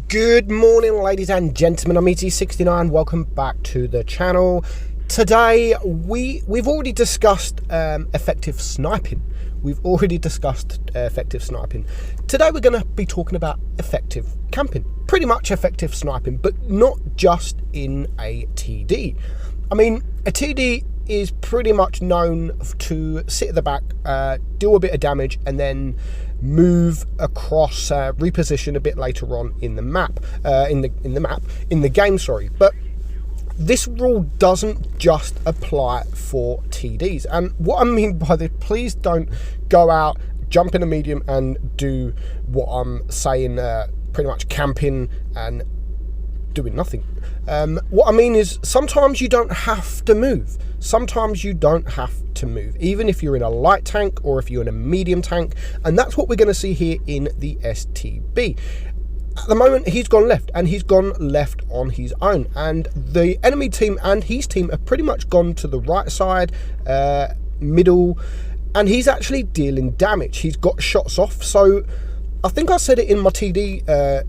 Good morning, ladies and gentlemen. I'm ET69. Welcome back to the channel. Today we've already discussed effective sniping. Today we're going to be talking about effective camping. Pretty much effective sniping, but not just in a TD. I mean, a TD is pretty much known to sit at the back, do a bit of damage, and then move across, reposition a bit later on in the map, in the game. Sorry, but this rule doesn't just apply for TDs. And what I mean by this, please don't go out, jump in a medium, and do what I'm saying, pretty much camping and doing nothing. What I mean is sometimes you don't have to move. Even if you're in a light tank or if you're in a medium tank. And that's what we're going to see here in the STB. At the moment, he's gone left, and he's gone left on his own. And the enemy team and his team have pretty much gone to the right side, middle, and he's actually dealing damage. He's got shots off. So I think I said it in my TD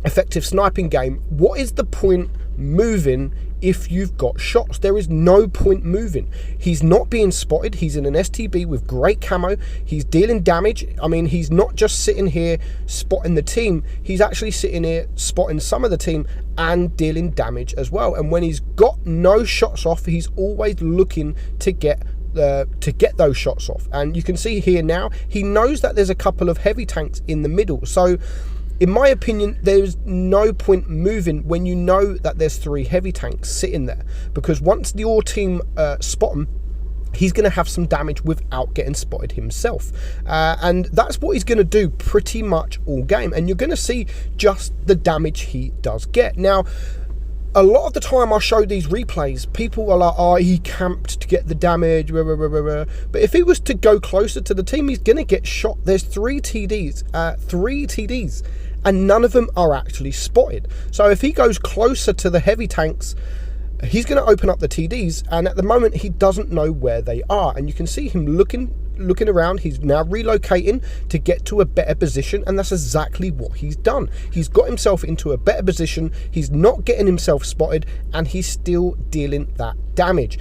effective sniping game. What is the point moving if you've got shots? There is no point moving. He's not being spotted. He's in an STB with great camo. He's dealing damage. I mean, he's not just sitting here spotting the team. He's actually sitting here spotting some of the team and dealing damage as well. And when he's got no shots off, he's always looking to get those shots off. And you can see here now, he knows that there's a couple of heavy tanks in the middle. So in my opinion, there's no point moving when you know that there's 3 heavy tanks sitting there, because once your team spot him, he's going to have some damage without getting spotted himself. And that's what he's going to do pretty much all game. And you're going to see just the damage he does get. Now, a lot of the time I show these replays, people are like, oh, he camped to get the damage, blah, blah, blah, blah, blah. But if he was to go closer to the team, he's going to get shot. There's 3 TDs, and none of them are actually spotted. So if he goes closer to the heavy tanks, he's going to open up the TDs, and at the moment he doesn't know where they are. And you can see him looking around. He's now relocating to get to a better position, and that's exactly what he's done. He's got himself into a better position. He's not getting himself spotted, and he's still dealing that damage.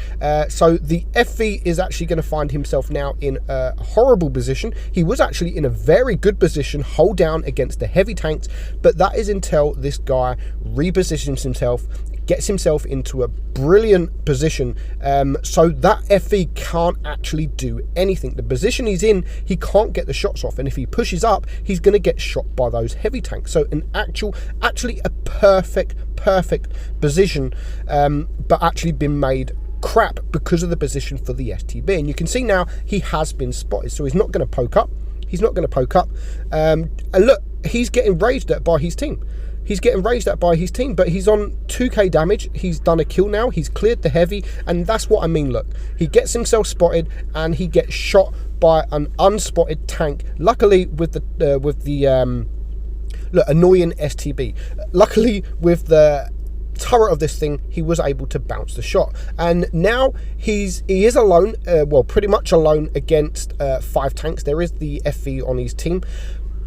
So the FV is actually going to find himself now in a horrible position. He was actually in a very good position, hold down against the heavy tanks, but that is until this guy repositions himself, gets himself into a brilliant position, so that FV can't actually do anything. The position he's in, he can't get the shots off, and if he pushes up, he's going to get shot by those heavy tanks. So actually a perfect position, but actually been made crap because of the position for the STB. And you can see now he has been spotted, so he's not going to poke up. And look, he's getting raged at by his team. But he's on 2k damage. He's done a kill now. He's cleared the heavy, and that's what I mean. Look, he gets himself spotted, and he gets shot by an unspotted tank. Luckily, with the annoying STB. Luckily, with the turret of this thing, he was able to bounce the shot, and now he is alone. Well, pretty much alone against 5 tanks. There is the FV on his team,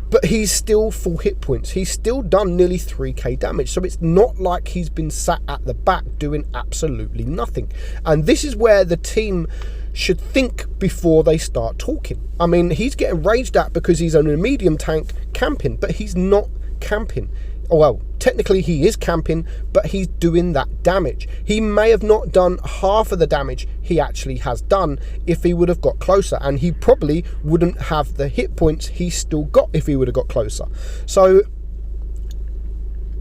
but he's still full hit points. He's still done nearly 3k damage. So it's not like he's been sat at the back doing absolutely nothing. And this is where the team should think before they start talking. I mean, he's getting raged at because he's on a medium tank camping, but he's not camping. Well, technically he is camping, but he's doing that damage. He may have not done half of the damage he actually has done if he would have got closer, and he probably wouldn't have the hit points he still got if he would have got closer. So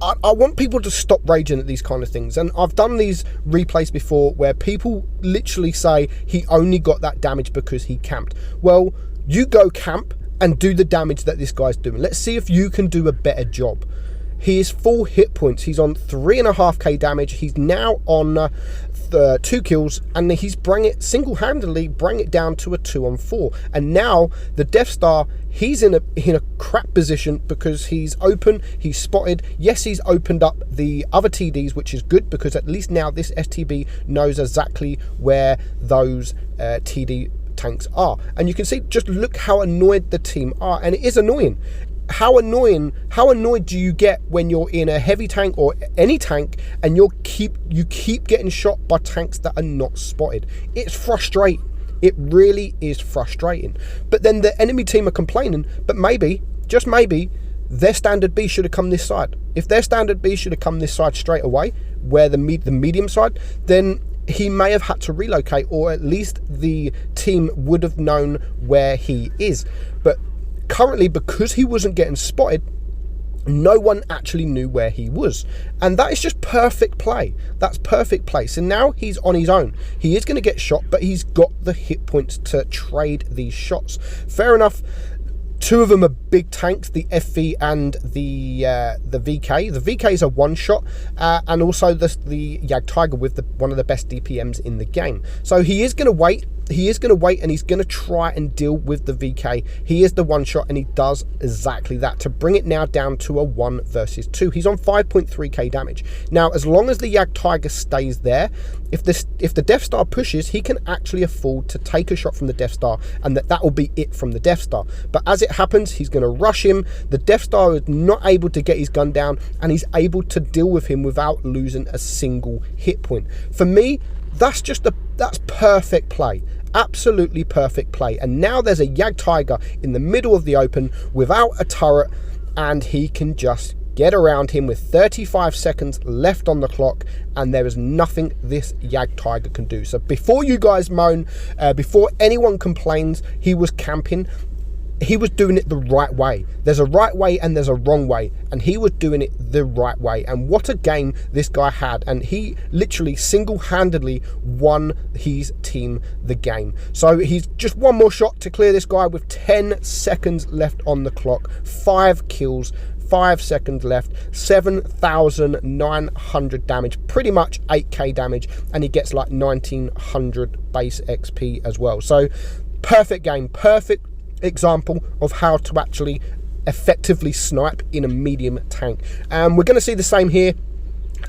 I want people to stop raging at these kind of things. And I've done these replays before where people literally say he only got that damage because he camped. Well, you go camp and do the damage that this guy's doing. Let's see if you can do a better job. He is full hit points. He's on 3.5k damage. He's now on 2 kills, and he's single-handedly bring it down to a 2-on-4. And now the Death Star, he's in a crap position because he's open, he's spotted. Yes, he's opened up the other TDs, which is good because at least now this STB knows exactly where those TD tanks are. And you can see, just look how annoyed the team are, and it is annoying. how annoyed do you get when you're in a heavy tank or any tank and you keep getting shot by tanks that are not spotted? It's frustrating. It really is frustrating. But then the enemy team are complaining, but maybe, just maybe, their standard B should have come this side. If their standard B should have come this side straight away, where the medium side, then he may have had to relocate, or at least the team would have known where he is. But currently, because he wasn't getting spotted, no one actually knew where he was. And that is just perfect play. That's perfect play. So now he's on his own. He is going to get shot, but he's got the hit points to trade these shots. Fair enough. Two of them are big tanks, the FV and the VK. The VK is a one-shot, and also the Jagdtiger with one of the best DPMs in the game. So he is going to wait. He is going to wait, and he's going to try and deal with the VK. He is the one-shot, and he does exactly that to bring it now down to a 1 versus 2. He's on 5.3k damage. Now, as long as the Jagdtiger stays there, if the Death Star pushes, he can actually afford to take a shot from the Death Star, and that will be it from the Death Star. But as it happens, he's going to rush him. The Death Star is not able to get his gun down, and he's able to deal with him without losing a single hit point. For me, that's perfect play. Absolutely perfect play. And now there's a Jagdtiger in the middle of the open without a turret, and he can just get around him with 35 seconds left on the clock, and there is nothing this Jagdtiger can do. So before you guys moan, before anyone complains he was camping, he was doing it the right way. There's a right way and there's a wrong way, and he was doing it the right way. And what a game this guy had, and he literally single-handedly won his team the game. So he's just one more shot to clear this guy with 10 seconds left on the clock. 5 kills, 5 seconds left, 7,900 damage, pretty much 8k damage, and he gets like 1900 base XP as well. So perfect game, perfect example of how to actually effectively snipe in a medium tank. We're going to see the same here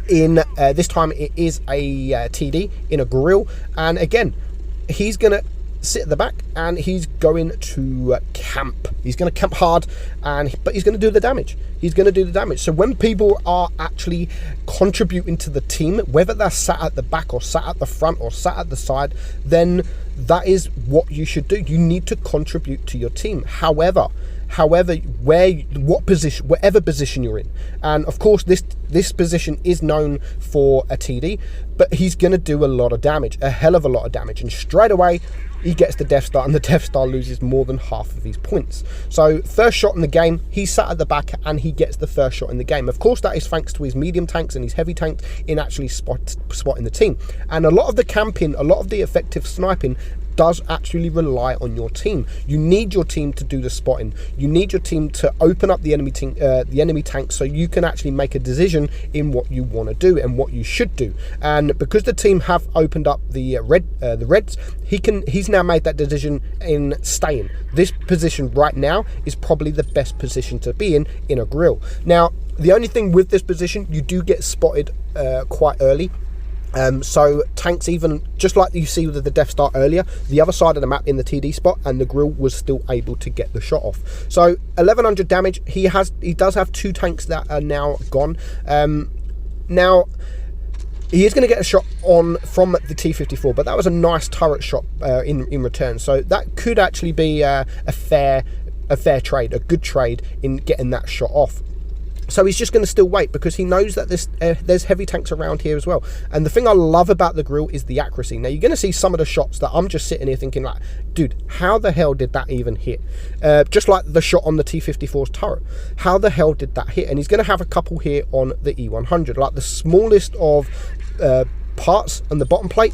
in this time it is a TD in a Grille, and again he's going to sit at the back and he's going to camp. He's going to camp hard, but he's going to do the damage. He's going to do the damage. So when people are actually contributing to the team, whether they're sat at the back or sat at the front or sat at the side, then that is what you should do. You need to contribute to your team. However, whatever position you're in, and of course this position is known for a TD, but he's going to do a lot of damage, a hell of a lot of damage, and straight away he gets the Death Star, and the Death Star loses more than half of his points. So first shot in the game, he sat at the back and he gets the first shot in the game. Of course, that is thanks to his medium tanks and his heavy tanks in actually spotting the team. And a lot of the camping, a lot of the effective sniping does actually rely on your team. You need your team to do the spotting. You need your team to open up the enemy tank so you can actually make a decision in what you want to do and what you should do. And because the team have opened up the reds, he's now made that decision in staying. This position right now is probably the best position to be in a Grille. Now, the only thing with this position, you do get spotted quite early. So tanks, even just like you see with the Death Star earlier, the other side of the map in the TD spot, and the Grille was still able to get the shot off. So 1100 damage. He does have 2 tanks that are now gone. Now he is going to get a shot on from the T-54, but that was a nice turret shot in return. So that could actually be a fair trade, a good trade in getting that shot off. So he's just going to still wait because he knows that there's heavy tanks around here as well. And the thing I love about the Grille is the accuracy. Now, you're going to see some of the shots that I'm just sitting here thinking like, dude, how the hell did that even hit? Just like the shot on the T-54's turret. How the hell did that hit? And he's going to have a couple here on the E-100, like the smallest of parts on the bottom plate,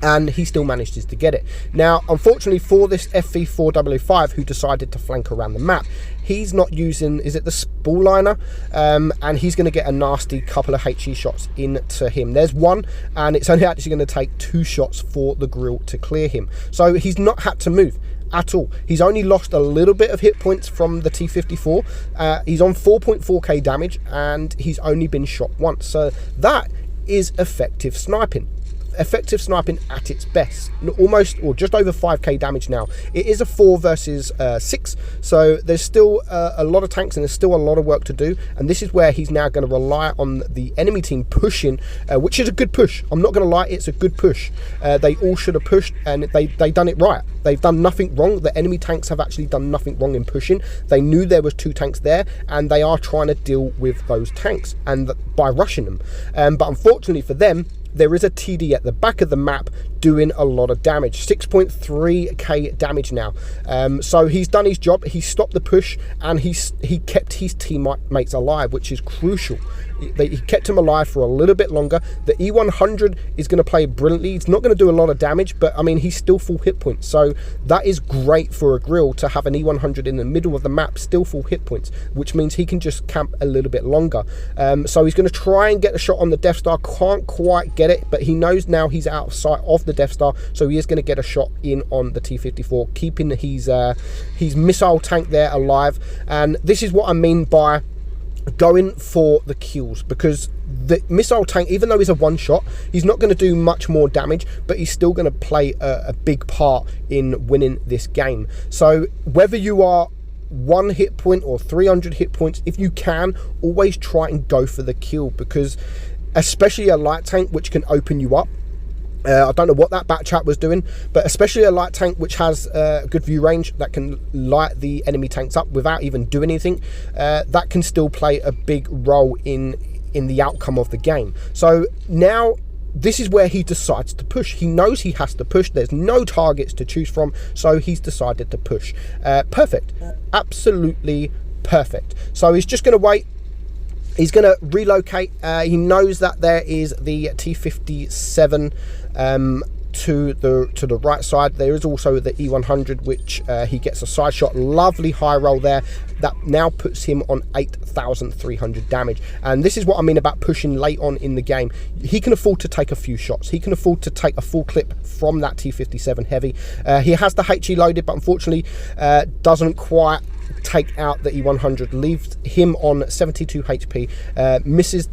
and he still manages to get it. Now, unfortunately for this FV400-5 who decided to flank around the map, he's not using, is it the spool liner? And he's going to get a nasty couple of HE shots into him. There's one, and it's only actually going to take 2 shots for the Grille to clear him. So he's not had to move at all. He's only lost a little bit of hit points from the T-54. He's on 4.4k damage, and he's only been shot once. So that is effective sniping. effective sniping at its best. Almost, or just over 5k damage now. It is a 4 versus 6, so there's still a lot of tanks and there's still a lot of work to do, and this is where he's now going to rely on the enemy team pushing, which is a good push. I'm not going to lie, it's a good push. They all should have pushed, and they done it right. They've done nothing wrong. The enemy tanks have actually done nothing wrong in pushing. They knew there was 2 tanks there, and they are trying to deal with those tanks and by rushing them. But unfortunately for them, there is a TD at the back of the map doing a lot of damage. 6.3k damage now. So he's done his job. He stopped the push, and he kept his teammates alive, which is crucial. He kept him alive for a little bit longer. The E100 is going to play brilliantly. It's not going to do a lot of damage, but I mean, he's still full hit points. So that is great for a Grille to have an E100 in the middle of the map, still full hit points, which means he can just camp a little bit longer. So he's going to try and get a shot on the Death Star. Can't quite get it, but he knows now he's out of sight of the Death Star, so he is going to get a shot in on the T-54, keeping his missile tank there alive. And this is what I mean by going for the kills, because the missile tank, even though he's a one shot, he's not going to do much more damage, but he's still going to play a big part in winning this game. So whether you are 1 hit point or 300 hit points, if you can, always try and go for the kill, because especially a light tank, which can open you up. I don't know what that bat chat was doing, but especially a light tank which has good view range that can light the enemy tanks up without even doing anything, that can still play a big role in the outcome of the game. So now this is where he decides to push. He knows he has to push. There's no targets to choose from, so he's decided to push. Perfect. Absolutely perfect. So he's just going to wait. He's going to relocate. He knows that there is the T-57 to the right side. There is also the E100, which he gets a side shot. Lovely high roll there. That now puts him on 8,300 damage. And this is what I mean about pushing late on in the game. He can afford to take a few shots. He can afford to take a full clip from that T-57 heavy. He has the HE loaded, but unfortunately doesn't quite take out the E100, leaves him on 72 HP.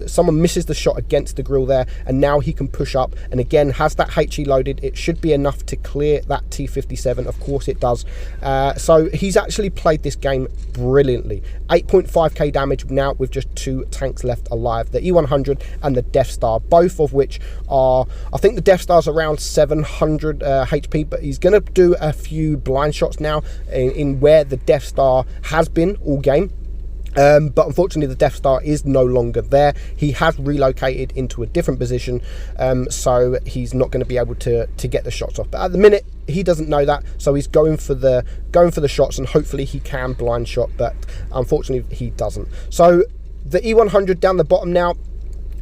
Someone misses the shot against the Grille there, and now he can push up, and again has that HE loaded. It should be enough to clear that T-57. Of course it does. So he's actually played this game brilliantly. 8.5k damage now with just 2 tanks left alive, the E100 and the Death Star, both of which are, I think the Death Star's around 700 HP, but he's going to do a few blind shots now in where the Death Star has been all game. But unfortunately the Death Star is no longer there. He has relocated into a different position, so he's not going to be able to get the shots off. But at the minute he doesn't know that, so he's going for the shots, and hopefully he can blind shot, but unfortunately he doesn't. So the E100 down the bottom now.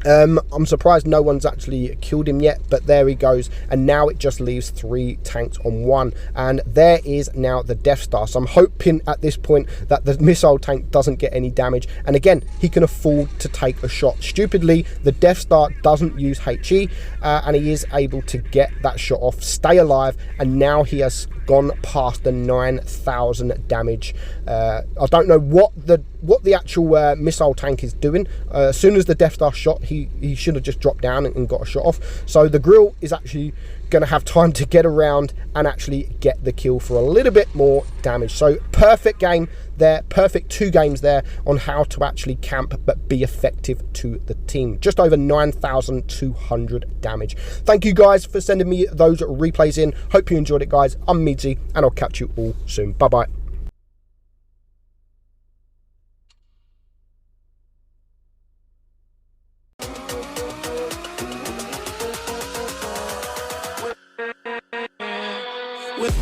I'm surprised no one's actually killed him yet, but there he goes, and now it just leaves 3 tanks on 1, and there is now the Death Star. So I'm hoping at this point that the missile tank doesn't get any damage, and again he can afford to take a shot. Stupidly, the Death Star doesn't use HE, and he is able to get that shot off, stay alive, and now he has gone past the 9,000 damage. I don't know what the actual missile tank is doing. As soon as the Death Star shot, he should have just dropped down and got a shot off. So the Grille is actually going to have time to get around and actually get the kill for a little bit more damage. So perfect game there, perfect 2 games there on how to actually camp but be effective to the team. Just over 9,200 damage. Thank you guys for sending me those replays in. Hope you enjoyed it, guys. I'm Meadsy, and I'll catch you all soon. Bye bye. With